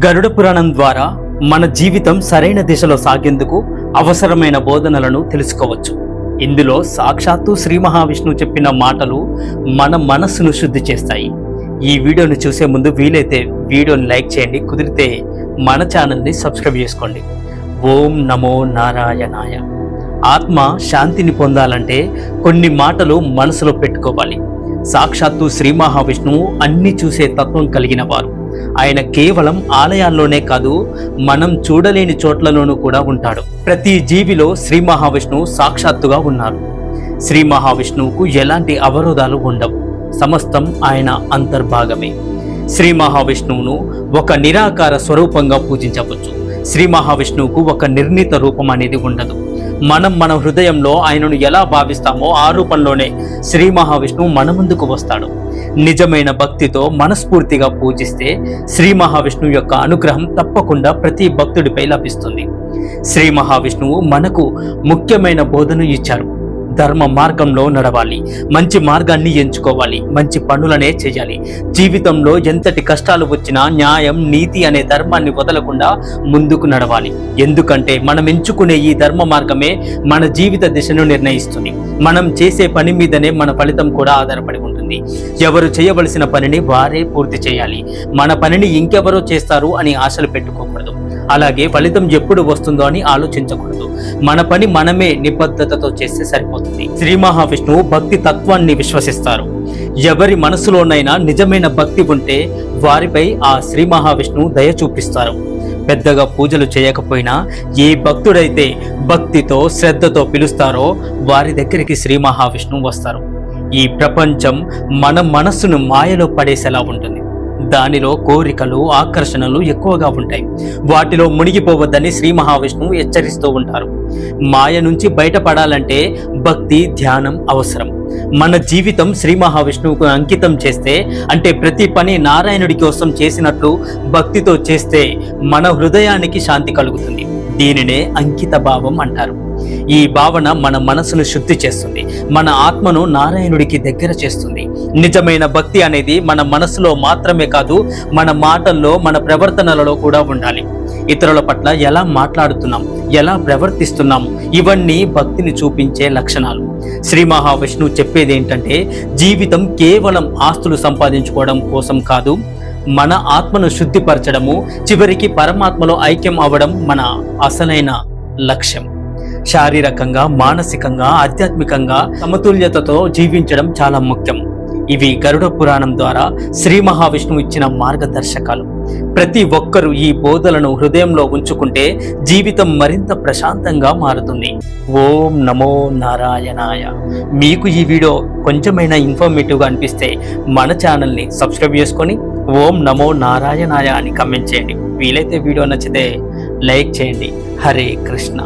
గరుడ పురాణం ద్వారా మన జీవితం సరైన దిశలో సాగేందుకు అవసరమైన బోధనలను తెలుసుకోవచ్చు. ఇందులో సాక్షాత్తు శ్రీ మహావిష్ణువు చెప్పిన మాటలు మన మనస్సును శుద్ధి చేస్తాయి. ఈ వీడియోను చూసే ముందు వీలైతే వీడియోని లైక్ చేయండి, కుదిరితే మన ఛానల్ని సబ్స్క్రైబ్ చేసుకోండి. ఓం నమో నారాయణాయ. ఆత్మ శాంతిని పొందాలంటే కొన్ని మాటలు మనసులో పెట్టుకోవాలి. సాక్షాత్తు శ్రీ మహావిష్ణువు అన్ని చూసే తత్వం కలిగిన వారు. ఆయన కేవలం ఆలయాల్లోనే కాదు, మనం చూడలేని చోట్లలోనూ కూడా ఉంటాడు. ప్రతి జీవిలో శ్రీ మహావిష్ణువు సాక్షాత్తుగా ఉన్నారు. శ్రీ మహావిష్ణువుకు ఎలాంటి అవరోధాలు ఉండవు. సమస్తం ఆయన అంతర్భాగమే. శ్రీ మహావిష్ణువును ఒక నిరాకార స్వరూపంగా పూజించవచ్చు. శ్రీ మహావిష్ణువుకు ఒక నిర్ణీత రూపం అనేది ఉండదు. మనం మన హృదయంలో ఆయనను ఎలా భావిస్తామో ఆ రూపంలోనే శ్రీ మహావిష్ణువు మన ముందుకు వస్తాడు. నిజమైన భక్తితో మనస్ఫూర్తిగా పూజిస్తే శ్రీ మహావిష్ణువు యొక్క అనుగ్రహం తప్పకుండా ప్రతి భక్తుడిపై లభిస్తుంది. శ్రీ మహావిష్ణువు మనకు ముఖ్యమైన బోధన ఇచ్చారు. ధర్మ మార్గంలో నడవాలి, మంచి మార్గాన్ని ఎంచుకోవాలి, మంచి పనులనే చేయాలి. జీవితంలో ఎంతటి కష్టాలు వచ్చినా న్యాయం, నీతి అనే ధర్మాన్ని వదలకుండా ముందుకు నడవాలి. ఎందుకంటే మనం ఎంచుకునే ఈ ధర్మ మార్గమే మన జీవిత దిశను నిర్ణయిస్తుంది. మనం చేసే పని మీదనే మన ఫలితం కూడా ఆధారపడి ఉంటుంది. ఎవరు చేయవలసిన పనిని వారే పూర్తి చేయాలి. మన పనిని ఇంకెవరో చేస్తారు అని ఆశలు పెట్టుకోకూడదు. అలాగే ఫలితం ఎప్పుడు వస్తుందో అని ఆలోచించకూడదు. మన పని మనమే నిబద్ధతతో చేస్తే సరిపోతుంది. శ్రీ మహావిష్ణువు భక్తి తత్వాన్ని విశ్వసిస్తారు. ఎవరి మనసులోనైనా నిజమైన భక్తి ఉంటే వారిపై ఆ శ్రీ మహావిష్ణువు దయ చూపిస్తారు. పెద్దగా పూజలు చేయకపోయినా ఏ భక్తుడైతే భక్తితో శ్రద్ధతో పిలుస్తారో వారి దగ్గరికి శ్రీ మహావిష్ణువు వస్తారు. ఈ ప్రపంచం మన మనస్సును మాయలో పడేసేలా ఉంటుంది. దానిలో కోరికలు, ఆకర్షణలు ఎక్కువగా ఉంటాయి. వాటిలో మునిగిపోవద్దని శ్రీ మహావిష్ణువు హెచ్చరిస్తూ ఉంటారు. మాయ నుంచి బయటపడాలంటే భక్తి, ధ్యానం అవసరం. మన జీవితం శ్రీ మహావిష్ణువుకు అంకితం చేస్తే, అంటే ప్రతి పని నారాయణుడి కోసం చేసినట్లు భక్తితో చేస్తే మన హృదయానికి శాంతి కలుగుతుంది. దీనినే అంకిత భావం అంటారు. ఈ భావన మన మనసును శుద్ధి చేస్తుంది, మన ఆత్మను నారాయణుడికి దగ్గర చేస్తుంది. నిజమైన భక్తి అనేది మన మనసులో మాత్రమే కాదు, మన మాటల్లో, మన ప్రవర్తనలలో కూడా ఉండాలి. ఇతరుల పట్ల ఎలా మాట్లాడుతున్నాం, ఎలా ప్రవర్తిస్తున్నాం, ఇవన్నీ భక్తిని చూపించే లక్షణాలు. శ్రీ మహావిష్ణువు చెప్పేది ఏంటంటే, జీవితం కేవలం ఆస్తులు సంపాదించుకోవడం కోసం కాదు, మన ఆత్మను శుద్ధిపరచడము, చివరికి పరమాత్మలో ఐక్యం అవ్వడం మన అసలైన లక్ష్యం. శారీరకంగా, మానసికంగా, ఆధ్యాత్మికంగా సమతుల్యతతో జీవించడం చాలా ముఖ్యం. ఇవి గరుడ పురాణం ద్వారా శ్రీ మహావిష్ణువు ఇచ్చిన మార్గదర్శకాలు. ప్రతి ఒక్కరూ ఈ బోధలను హృదయంలో ఉంచుకుంటే జీవితం మరింత ప్రశాంతంగా మారుతుంది. ఓం నమో నారాయణాయ. మీకు ఈ వీడియో కొంచెమైనా ఇన్ఫర్మేటివ్గా అనిపిస్తే మన ఛానల్ని సబ్స్క్రైబ్ చేసుకొని ఓం నమో నారాయణాయ అని కమెంట్ చేయండి. వీలైతే వీడియో నచ్చితే లైక్ చేయండి. హరే కృష్ణ.